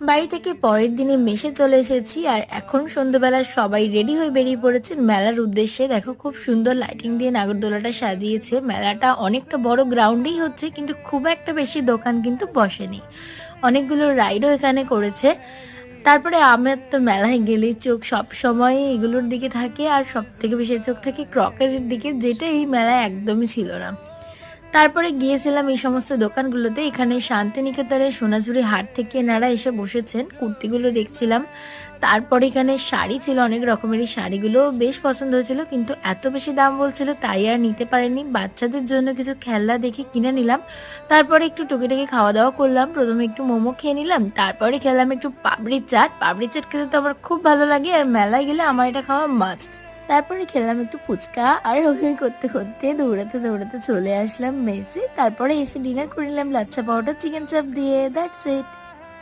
বাড়ি থেকে পরের দিনে মেসে চলে এসেছি আর এখন সন্ধ্যাবেলা সবাই রেডি হয়ে বেরিয়ে পড়েছে মেলার উদ্দেশ্যে। দেখো খুব সুন্দর লাইটিং দিয়ে নাগরদোলাটা সাজিয়েছে। মেলাটা অনেকটা বড় গ্রাউন্ডেই হচ্ছে, কিন্তু খুব একটা বেশি দোকান কিন্তু বসেনি। অনেকগুলো রাইডও এখানে করেছে। তারপরে আমার তো মেলায় গেলেই চোখ সব সময় এগুলোর দিকে থাকে, আর সব থেকে বেশি চোখ থাকে ক্রকারির দিকে, যেটা এই মেলায় একদমই ছিল না। তারপরে গিয়েছিলাম এই সমস্ত দোকানগুলোতে। এখানে শান্তিনিকেতনের সোনাঝুরি হাট থেকে এনারা এসে বসেছেন, কুর্তিগুলো দেখছিলাম। তারপরে এখানে শাড়ি ছিল, অনেক রকমেরই শাড়িগুলো বেশ পছন্দ হয়েছিল, কিন্তু এত বেশি দাম বলছিল তাই আর নিতে পারিনি। বাচ্চাদের জন্য কিছু খেলনা দেখে কিনে নিলাম। তারপরে একটু টুকিটাকি খাওয়া দাওয়া করলাম। প্রথমে একটু মোমো খেয়ে নিলাম, তারপরে খেলাম একটু পাপড়ি চাট। পাপড়ি চাট খেতে তো আমার খুব ভালো লাগে, আর মেলায় গেলে আমার এটা খাওয়া মাস্ট। তারপরে খেলাম একটু ফুচকা, আর ওই করতে করতে দৌড়াতে দৌড়াতে চলে আসলাম মেসে। তারপরে এসে ডিনার করে নিলাম লাচ্ছা পাউডার চিকেন চাপ দিয়ে। That's it.